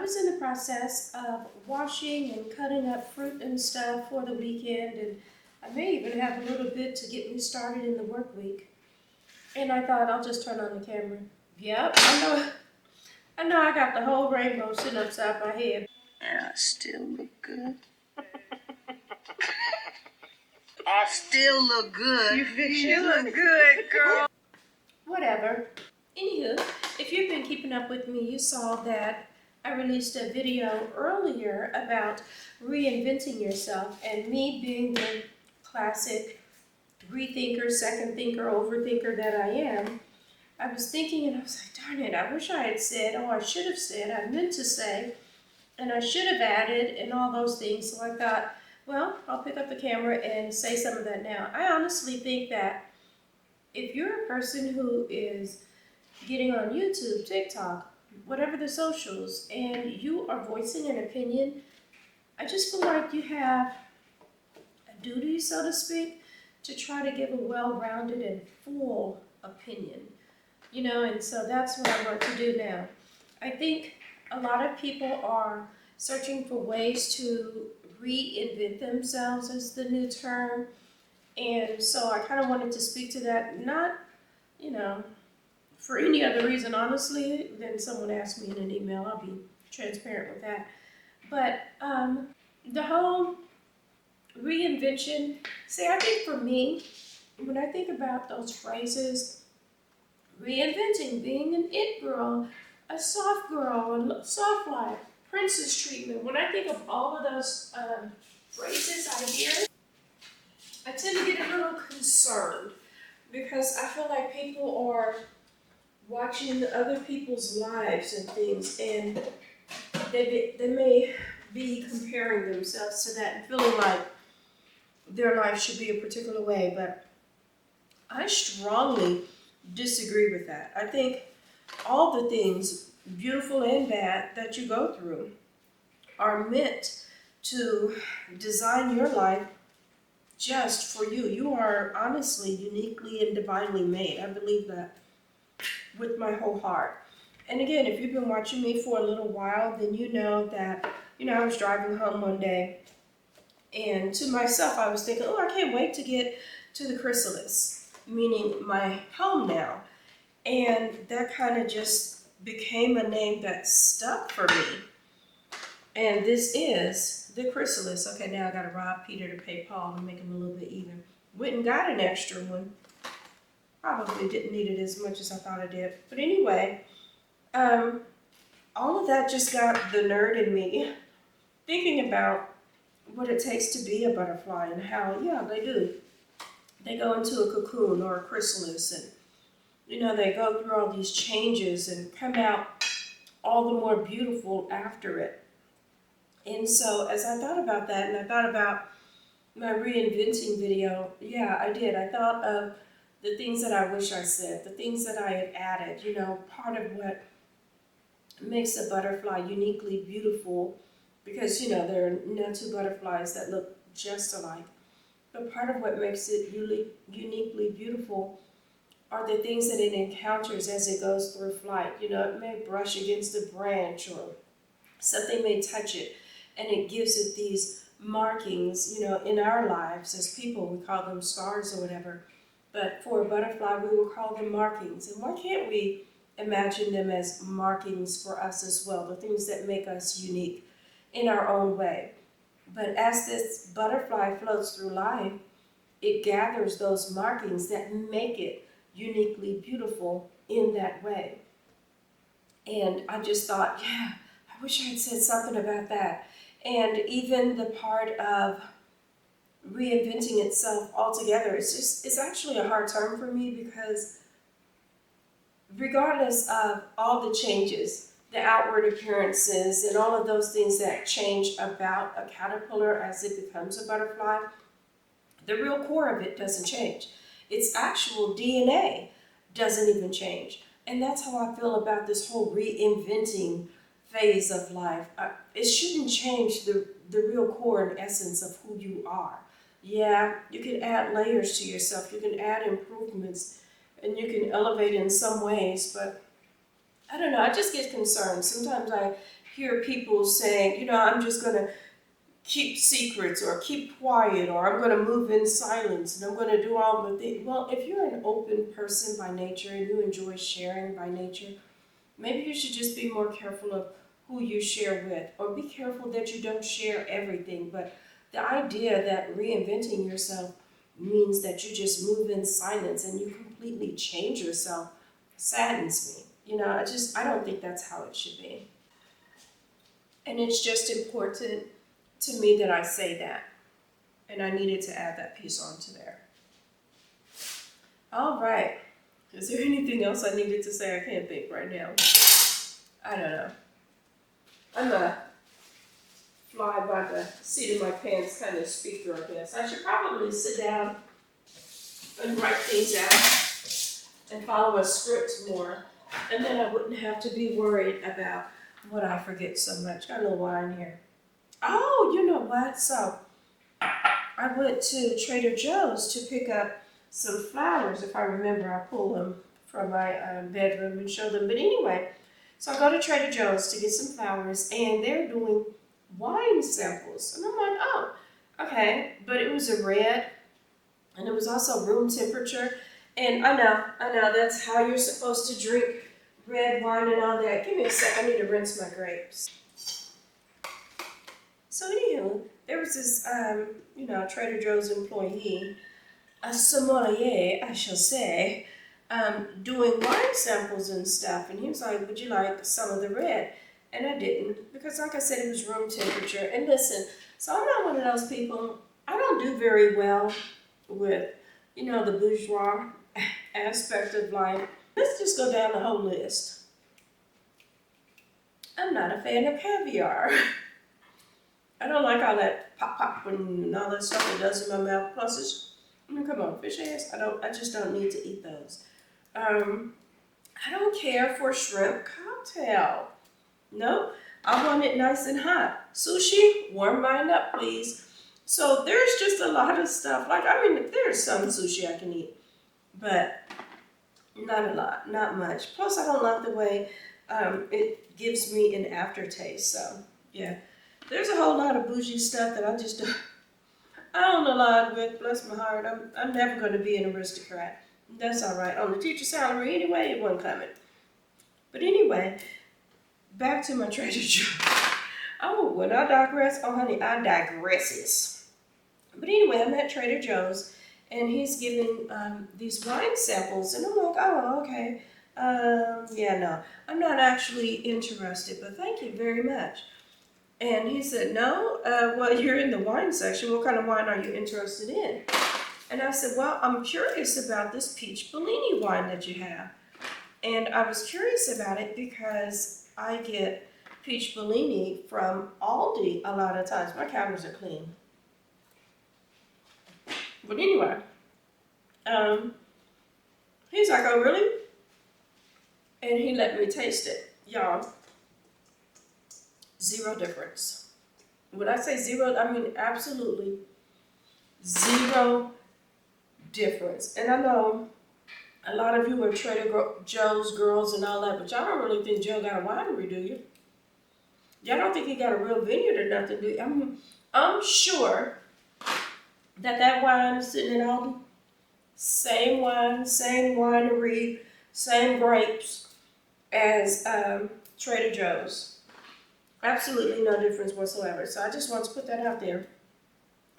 was in the process of washing and cutting up fruit and stuff for the weekend, and I may even have a little bit to get me started in the work week. And I thought I'll just turn on the camera. Yep, I know I got the whole rainbow sitting upside my head. And I still look good. I still look good. You look good, girl. Whatever. Anywho, if you've been keeping up with me, you saw that I released a video earlier about reinventing yourself, and me being the classic rethinker, second thinker, overthinker that I am. I was thinking and I was like, darn it, I wish I had said, oh, I should have said, I meant to say, and I should have added, and all those things. So I thought, well, I'll pick up the camera and say some of that now. I honestly think that if you're a person who is getting on YouTube, TikTok, whatever the socials, and you are voicing an opinion, I just feel like you have a duty, so to speak, to try to give a well-rounded and full opinion. And so that's what I want to do now. I think a lot of people are searching for ways to reinvent themselves, is the new term. And so I kind of wanted to speak to that, not, for any other reason, honestly, than someone asked me in an email. I'll be transparent with that. But the whole reinvention, I think for me, when I think about those phrases, reinventing, being an it girl, a soft girl, a soft life, princess treatment, when I think of all of those phrases I hear, I tend to get a little concerned because I feel like people are watching other people's lives and things, and they may be comparing themselves to that and feeling like their life should be a particular way, but I strongly disagree with that. I think all the things, beautiful and bad, that you go through are meant to design your life just for you. You are honestly, uniquely, and divinely made. I believe that with my whole heart. And again, if you've been watching me for a little while, then you know that, I was driving home one day, and to myself, I was thinking, oh, I can't wait to get to the chrysalis, meaning my home now. And that kind of just became a name that stuck for me. And this is the chrysalis. Okay, now I got to rob Peter to pay Paul and make him a little bit even. Went and got an extra one. Probably didn't need it as much as I thought I did. But anyway, all of that just got the nerd in me thinking about what it takes to be a butterfly and how, they do. They go into a cocoon or a chrysalis, and they go through all these changes and come out all the more beautiful after it. And so as I thought about that, and I thought about my reinventing video, I did. I thought of the things that I wish I said, the things that I had added, part of what makes a butterfly uniquely beautiful, because, there are no two butterflies that look just alike. But part of what makes it uniquely beautiful are the things that it encounters as it goes through flight. It may brush against a branch, or something may touch it, and it gives it these markings, in our lives as people. We call them scars or whatever. But for a butterfly, we will call them markings. And why can't we imagine them as markings for us as well, the things that make us unique in our own way? But as this butterfly floats through life, it gathers those markings that make it uniquely beautiful in that way. And I just thought, I wish I had said something about that. And even the part of reinventing itself altogether, it's actually a hard term for me, because regardless of all the changes, the outward appearances, and all of those things that change about a caterpillar as it becomes a butterfly, the real core of it doesn't change. Its actual DNA doesn't even change. And that's how I feel about this whole reinventing phase of life. It shouldn't change the real core and essence of who you are. Yeah, you can add layers to yourself, you can add improvements, and you can elevate in some ways, but I don't know, I just get concerned. Sometimes I hear people saying, you know, I'm just going to keep secrets or keep quiet, or I'm going to move in silence and I'm going to do all the things. Well, if you're an open person by nature and you enjoy sharing by nature, maybe you should just be more careful of who you share with, or be careful that you don't share everything. But the idea that reinventing yourself means that you just move in silence and you completely change yourself saddens me. You know, I don't think that's how it should be. And it's just important to me that I say that. And I needed to add that piece onto there. All right. Is there anything else I needed to say? I can't think right now. I don't know. I'm a fly by the seat of my pants kind of speaker, I guess. I should probably sit down and write things out and follow a script more. And then I wouldn't have to be worried about what I forget so much. Got a little wine here. Oh, you know what? So I went to Trader Joe's to pick up some flowers. If I remember, I pulled them from my bedroom and showed them. But anyway, so I go to Trader Joe's to get some flowers, and they're doing wine samples. And I'm like, oh, okay. But it was a red, and it was also room temperature. And I know, that's how you're supposed to drink red wine and all that. Give me a sec, I need to rinse my grapes. So anywho, there was this, Trader Joe's employee, a sommelier, I shall say, doing wine samples and stuff. And he was like, would you like some of the red? And I didn't, because like I said, it was room temperature. And listen, so I'm not one of those people, I don't do very well with, the bourgeois aspect of life. Let's just go down the whole list. I'm not a fan of caviar. I don't like all that pop and all that stuff it does in my mouth. Plus, come on, fish ass. I just don't need to eat those. I don't care for shrimp cocktail. Nope, I want it nice and hot. Sushi, warm mine up, please. So there's just a lot of stuff. There's some sushi I can eat, but not a lot, not much. Plus, I don't like the way it gives me an aftertaste. So, yeah. There's a whole lot of bougie stuff that I don't align with. Bless my heart. I'm never going to be an aristocrat. That's all right. On the teacher salary anyway, it wasn't coming. But anyway, back to my Trader Joe. Oh, when I digress, oh honey, I digresses. But anyway, I'm at Trader Joe's, and he's giving these wine samples, and I'm like, oh, okay. Yeah, no, I'm not actually interested, but thank you very much. And he said, no, well, you're in the wine section. What kind of wine are you interested in? And I said, well, I'm curious about this peach Bellini wine that you have. And I was curious about it because I get peach Bellini from Aldi a lot of times. My counters are clean. But anyway, he's like, oh, really? And he let me taste it. Y'all, zero difference. When I say zero, I mean absolutely zero difference. And I know a lot of you are Trader Joe's girls and all that, but y'all don't really think Joe got a winery, do you? Y'all don't think he got a real vineyard or nothing, do you? I'm sure that wine is sitting in Aldi. Same wine, same winery, same grapes as Trader Joe's. Absolutely no difference whatsoever. So I just want to put that out there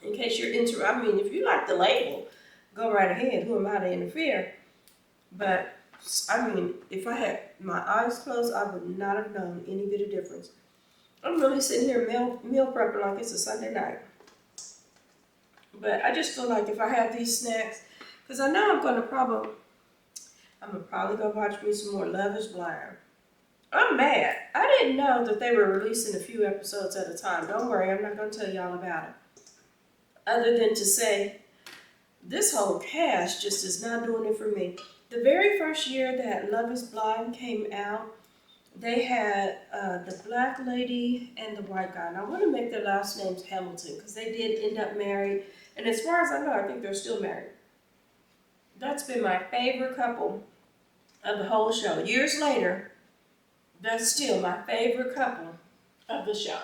in case you're into. I mean, if you like the label, go right ahead. Who am I to interfere? But I mean, if I had my eyes closed, I would not have known any bit of difference. I'm really sitting here meal prepping like it's a Sunday night. But I just feel like if I have these snacks, because I know I'm gonna probably go watch me some more Love is Blind. I'm mad. I didn't know that they were releasing a few episodes at a time. Don't worry, I'm not going to tell y'all about it. Other than to say, this whole cast just is not doing it for me. The very first year that Love is Blind came out, they had the black lady and the white guy. And I want to make their last names Hamilton because they did end up married. And as far as I know, I think they're still married. That's been my favorite couple of the whole show. Years later, that's still my favorite couple of the show.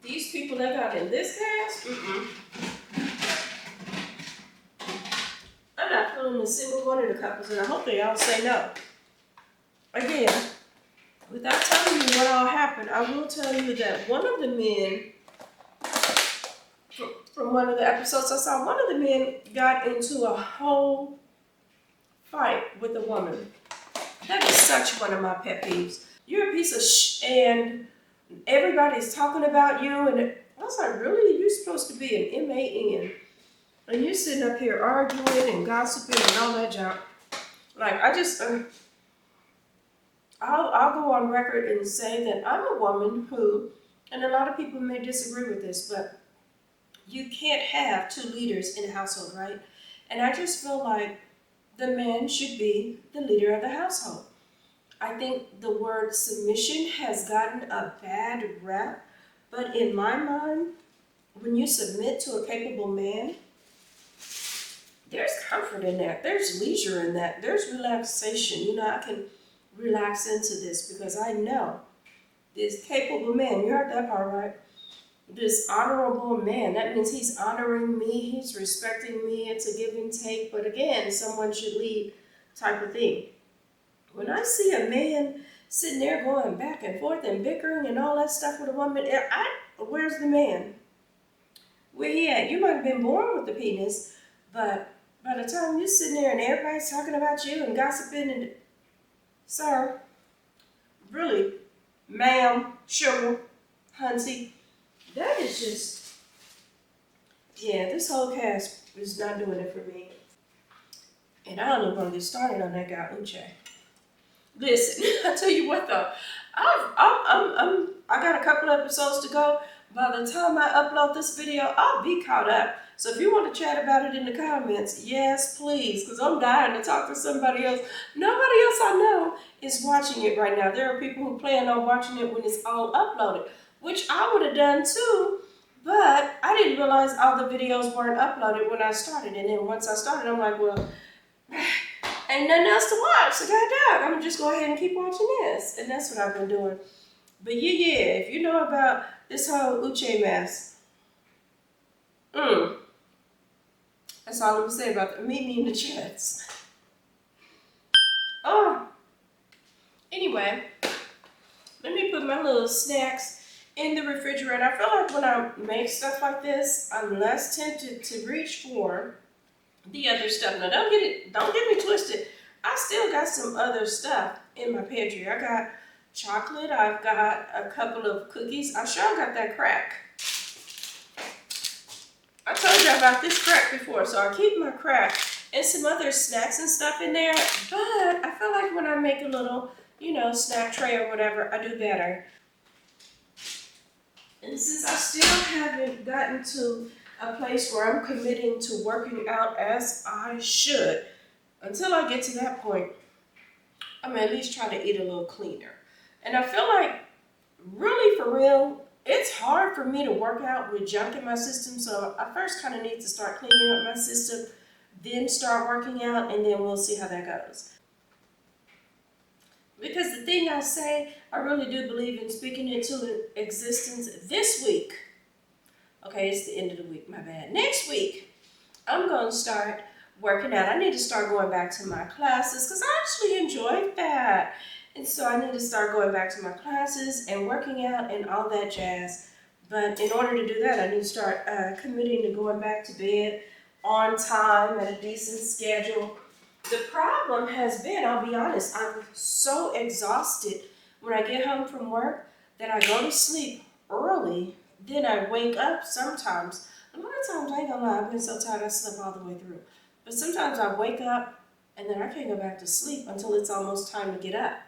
These people that got in this cast, I'm not feeling a single one of the couples, and I hope they all say no. Again, without telling you what all happened, I will tell you that one of the men, from one of the episodes I saw, one of the men got into a whole fight with a woman. That is such one of my pet peeves. You're a piece of and everybody's talking about you, and I was like, really? You're supposed to be an MAN, and you're sitting up here arguing and gossiping and all that junk. Like, I just, I'll go on record and say that I'm a woman who, and a lot of people may disagree with this, but you can't have two leaders in a household, right? And I just feel like the man should be the leader of the household. I think the word submission has gotten a bad rap, but in my mind, when you submit to a capable man, there's comfort in that. There's leisure in that. There's relaxation. You know, I can relax into this because I know this capable man, you heard that part, right? This honorable man, that means he's honoring me, he's respecting me, it's a give and take, but again, someone should lead type of thing. When I see a man sitting there going back and forth and bickering and all that stuff with a woman, where's the man? Where he at? You might have been born with the penis, but by the time you're sitting there and everybody's talking about you and gossiping and, sir, really, ma'am, sugar, hunty, that is just, yeah, this whole cast is not doing it for me. And I don't even want to get started on that guy, Uche. Listen, I tell you what though, I got a couple episodes to go. By the time I upload this video, I'll be caught up. So if you want to chat about it in the comments, yes, please, because I'm dying to talk to somebody else. Nobody else I know is watching it right now. There are people who plan on watching it when it's all uploaded, which I would have done too, but I didn't realize all the videos weren't uploaded when I started. And then once I started, I'm like, well, ain't nothing else to watch, so goddamn, I'm gonna just go ahead and keep watching this. And that's what I've been doing. But yeah, if you know about this whole Uche mess, that's all I'm gonna say about that. Meet me in the chats. Oh, anyway, let me put my little snacks in the refrigerator. I feel like when I make stuff like this, I'm less tempted to reach for the other stuff. Now, don't get me twisted. I still got some other stuff in my pantry. I got chocolate. I've got a couple of cookies. I sure got that crack. I told you about this crack before, so I keep my crack and some other snacks and stuff in there. But I feel like when I make a little, snack tray or whatever, I do better. And since I still haven't gotten to a place where I'm committing to working out as I should, until I get to that point, I'm gonna at least try to eat a little cleaner. And I feel like, really for real, it's hard for me to work out with junk in my system, so I first kind of need to start cleaning up my system, then start working out, and then we'll see how that goes. Because the thing I say, I really do believe in speaking into existence this week. Okay, it's the end of the week, my bad. Next week, I'm going to start working out. I need to start going back to my classes because I actually enjoyed that. And so I need to start going back to my classes and working out and all that jazz. But in order to do that, I need to start committing to going back to bed on time at a decent schedule. The problem has been, I'll be honest, I'm so exhausted when I get home from work that I go to sleep early. Then I wake up sometimes. A lot of times, I ain't gonna lie, I've been so tired I slept all the way through. But sometimes I wake up and then I can't go back to sleep until it's almost time to get up.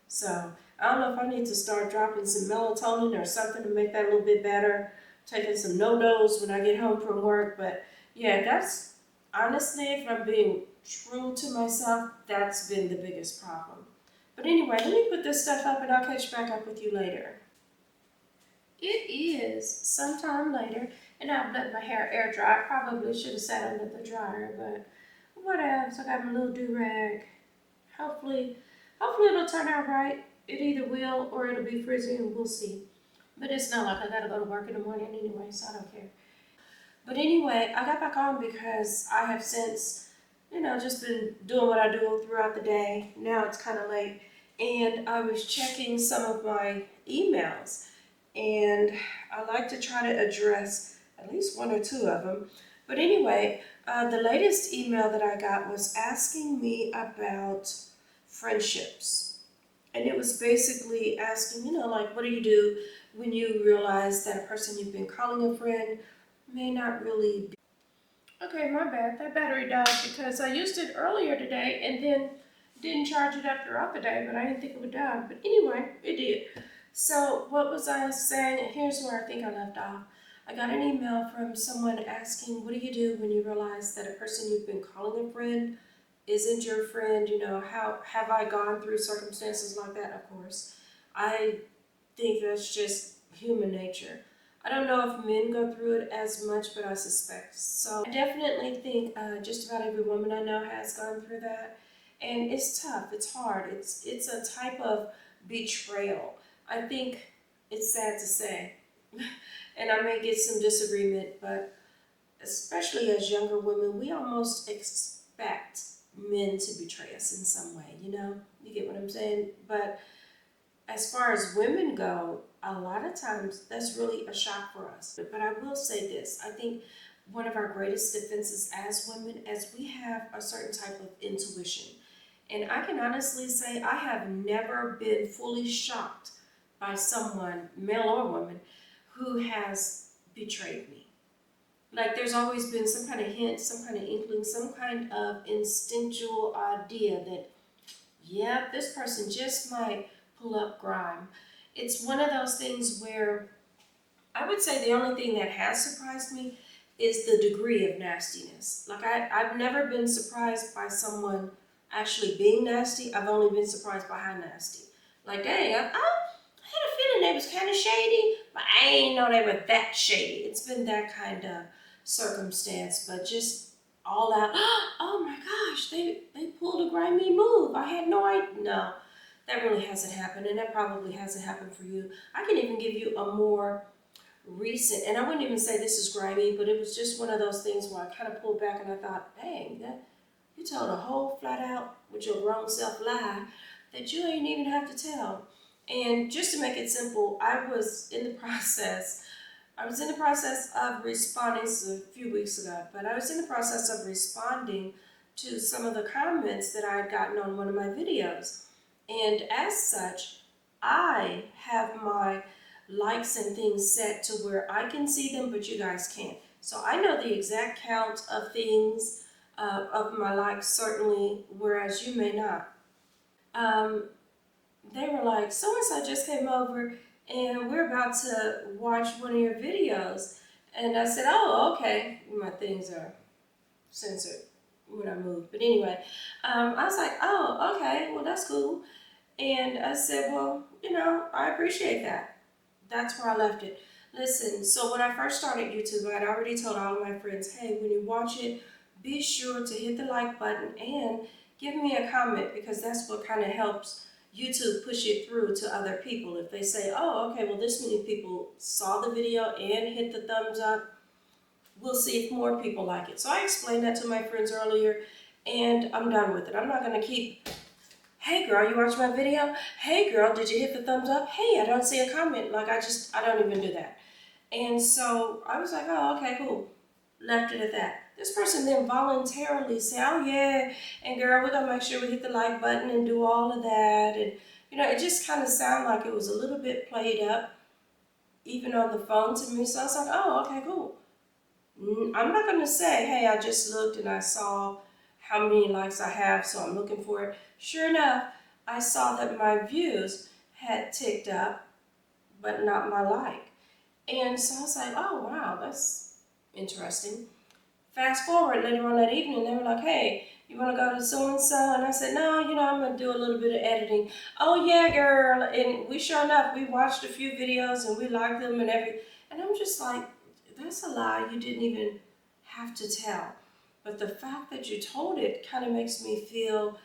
So I don't know if I need to start dropping some melatonin or something to make that a little bit better. Taking some no-nos when I get home from work. But yeah, that's honestly, if I'm being true to myself, that's been the biggest problem. But anyway, let me put this stuff up and I'll catch back up with you later. It is sometime later, and I've let my hair air dry. I probably should have sat under the dryer, but whatever. So I got my little do-rag. Hopefully it'll turn out right. It either will or it'll be frizzy, and we'll see. But it's not like I gotta go to work in the morning anyway, so I don't care. But anyway, I got back on because I have since, just been doing what I do throughout the day. Now it's kind of late, and I was checking some of my emails, and I like to try to address at least one or two of them. But anyway, the latest email that I got was asking me about friendships. And it was basically asking, like, what do you do when you realize that a person you've been calling a friend may not really be. Okay, my bad. That battery died because I used it earlier today and then didn't charge it up throughout the day, but I didn't think it would die. But anyway, it did. So what was I saying? Here's where I think I left off. I got an email from someone asking, what do you do when you realize that a person you've been calling a friend isn't your friend? How have I gone through circumstances like that? Of course. I think that's just human nature. I don't know if men go through it as much, but I suspect. So I definitely think just about every woman I know has gone through that. And it's tough, it's hard, it's a type of betrayal. I think it's sad to say, and I may get some disagreement, but especially as younger women, we almost expect men to betray us in some way, You get what I'm saying? But as far as women go, a lot of times that's really a shock for us. But I will say this, I think one of our greatest defenses as women is we have a certain type of intuition. And I can honestly say I have never been fully shocked by someone, male or woman, who has betrayed me. Like there's always been some kind of hint, some kind of inkling, some kind of instinctual idea that, yeah, this person just might pull up grime. It's one of those things where I would say the only thing that has surprised me is the degree of nastiness. Like I've never been surprised by someone actually being nasty. I've only been surprised by how nasty. Like, dang, I had a feeling they was kind of shady, but I ain't know they were that shady. It's been that kind of circumstance, but just all out, oh my gosh, they pulled a grimy move. I had no idea. No, that really hasn't happened, and that probably hasn't happened for you. I can even give you a more recent, and I wouldn't even say this is grimy, but it was just one of those things where I kind of pulled back and I thought, dang, that you told a whole flat out with your grown self lie that you ain't even have to tell. And just to make it simple, I was in the process of responding, this is a few weeks ago, but I was in the process of responding to some of the comments that I had gotten on one of my videos. And as such, I have my likes and things set to where I can see them, but you guys can't. So I know the exact count of things, of my likes certainly, whereas you may not. They were like, so-and-so just came over and we're about to watch one of your videos. And I said, oh, okay. My things are censored when I move. But anyway, I was like, oh, okay, well, that's cool. And I said, well, I appreciate that. That's where I left it. Listen, so when I first started YouTube, I had already told all of my friends, hey, when you watch it, be sure to hit the like button and give me a comment, because that's what kind of helps YouTube push it through to other people. If they say, oh, okay, well, this many people saw the video and hit the thumbs up, we'll see if more people like it. So I explained that to my friends earlier, and I'm done with it. I'm not going to keep, hey girl, you watched my video? Hey girl, did you hit the thumbs up? Hey, I don't see a comment. Like, I don't even do that. And so I was like, oh, okay, cool. Left it at that. This person then voluntarily said, oh yeah, and girl, we're gonna make sure we hit the like button and do all of that. And it just kind of sounded like it was a little bit played up, even on the phone to me. So I was like, oh, okay, cool. I'm not gonna say, hey, I just looked and I saw how many likes I have, so I'm looking for it. Sure enough, I saw that my views had ticked up, but not my like. And so I was like, oh wow, that's interesting. Fast forward later on that evening, they were like, hey, you want to go to so-and-so? And I said, no, I'm going to do a little bit of editing. Oh, yeah, girl. And we sure enough, we watched a few videos and we liked them and everything. And I'm just like, that's a lie you didn't even have to tell. But the fact that you told it kind of makes me feel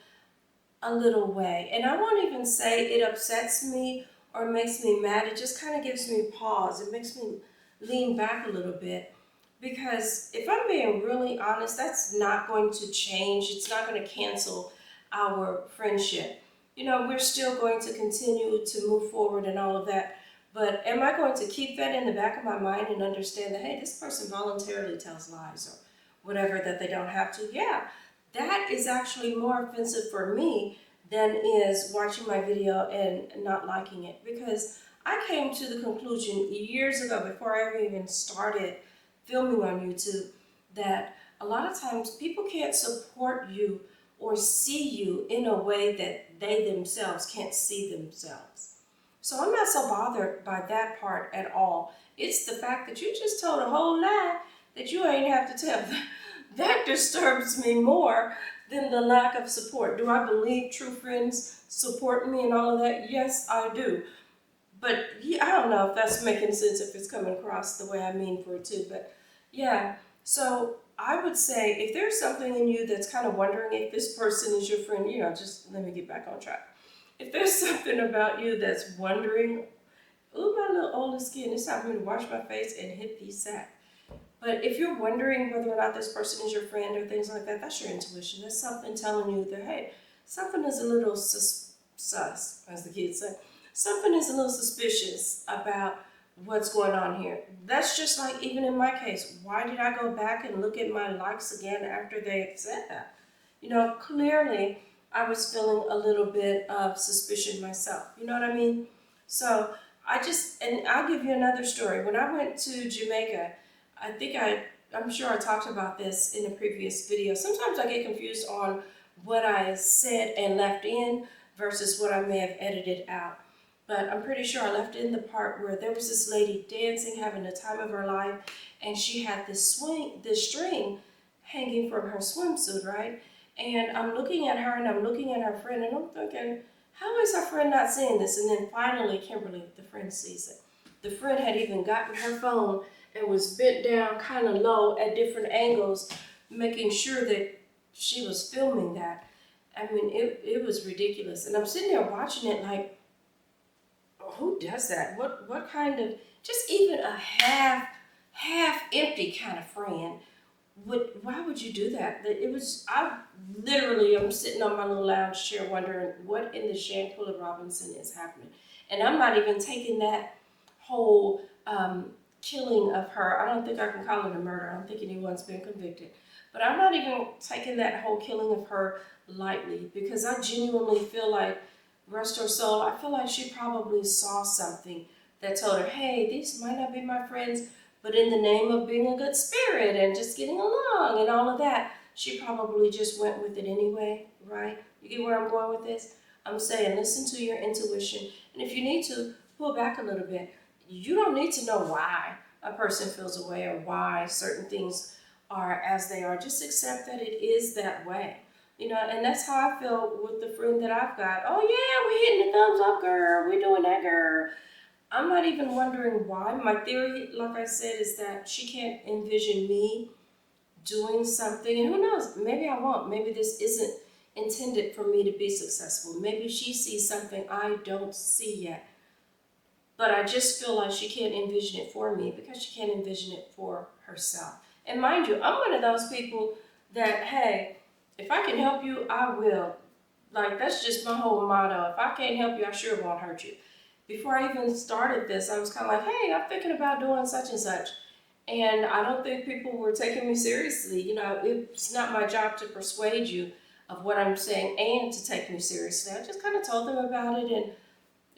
a little way. And I won't even say it upsets me or makes me mad. It just kind of gives me pause. It makes me lean back a little bit. Because if I'm being really honest, that's not going to change. It's not going to cancel our friendship. You know, we're still going to continue to move forward and all of that. But am I going to keep that in the back of my mind and understand that, hey, this person voluntarily tells lies or whatever that they don't have to? Yeah, that is actually more offensive for me than is watching my video and not liking it. Because I came to the conclusion years ago, before I ever even started filming on YouTube, that a lot of times people can't support you or see you in a way that they themselves can't see themselves. So I'm not so bothered by that part at all. It's the fact that you just told a whole lie that you ain't have to tell. That disturbs me more than the lack of support. Do I believe true friends support me and all of that? Yes, I do. But yeah, I don't know if that's making sense, if it's coming across the way I mean for it to. But yeah, so I would say if there's something in you that's kind of wondering if this person is your friend, you know, just let me get back on track. If there's something about you that's wondering, ooh, my little oldest skin, it's time for me to wash my face and hit the sack. But if you're wondering whether or not this person is your friend or things like that, that's your intuition. That's something telling you that, hey, something is a little sus, as the kids say. Something is a little suspicious about what's going on here. That's just like, even in my case, why did I go back and look at my likes again after they had said that? You know, clearly I was feeling a little bit of suspicion myself. You know what I mean? So and I'll give you another story. When I went to Jamaica, I'm sure I talked about this in a previous video. Sometimes I get confused on what I said and left in versus what I may have edited out. But I'm pretty sure I left in the part where there was this lady dancing, having the time of her life, and she had this string hanging from her swimsuit, right? And I'm looking at her and I'm looking at her friend and I'm thinking, how is her friend not seeing this? And then finally, Kimberly, the friend, sees it. The friend had even gotten her phone and was bent down kind of low at different angles, making sure that she was filming that. I mean, it was ridiculous. And I'm sitting there watching it like, who does that? What kind of, just even a half empty kind of friend, why would you do that? I'm sitting on my little lounge chair wondering what in the Shanquilla Robinson is happening. And I'm not even taking that whole killing of her. I don't think I can call it a murder. I don't think anyone's been convicted. But I'm not even taking that whole killing of her lightly, because I genuinely feel like, rest her soul, I feel like she probably saw something that told her, hey, these might not be my friends, but in the name of being a good spirit and just getting along and all of that, she probably just went with it anyway, right? You get where I'm going with this? I'm saying listen to your intuition, and if you need to, pull back a little bit. You don't need to know why a person feels a way or why certain things are as they are. Just accept that it is that way. You know, and that's how I feel with the friend that I've got. Oh yeah, we hitting the thumbs up, girl. We doing that, girl. I'm not even wondering why. My theory, like I said, is that she can't envision me doing something. And who knows, maybe I won't. Maybe this isn't intended for me to be successful. Maybe she sees something I don't see yet. But I just feel like she can't envision it for me because she can't envision it for herself. And mind you, I'm one of those people that, hey, if I can help you, I will. Like, that's just my whole motto. If I can't help you, I sure won't hurt you. Before I even started this, I was kind of like, hey, I'm thinking about doing such and such. And I don't think people were taking me seriously. You know, it's not my job to persuade you of what I'm saying and to take me seriously. I just kind of told them about it, and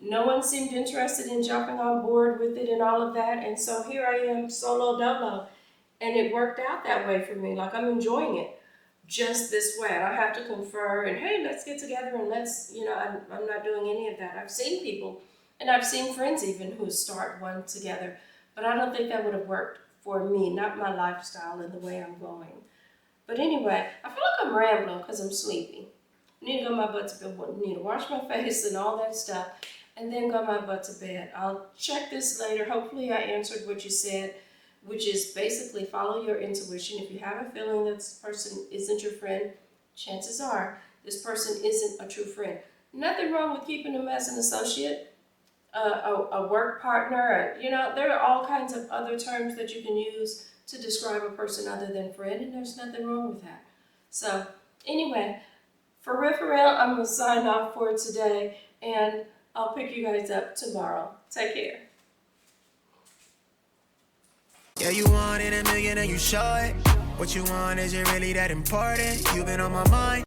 no one seemed interested in jumping on board with it and all of that. And so here I am, solo dolo. And it worked out that way for me. Like, I'm enjoying it just this way. I don't have to confer and, hey, let's get together and let's, you know, I'm not doing any of that. I've seen people, and I've seen friends even who start one together, but I don't think that would have worked for me, not my lifestyle and the way I'm going. But anyway, I feel like I'm rambling because I'm sleepy. I need to go my butt to bed. I need to wash my face and all that stuff, and then go my butt to bed. I'll check this later. Hopefully I answered what you said, which is basically follow your intuition. If you have a feeling that this person isn't your friend, chances are this person isn't a true friend. Nothing wrong with keeping them as an associate, a work partner. You know, there are all kinds of other terms that you can use to describe a person other than friend, and there's nothing wrong with that. So anyway, for real, I'm going to sign off for today, and I'll pick you guys up tomorrow. Take care. Yeah, you wanted $1 million and you show it. What you want, is it really that important? You've been on my mind.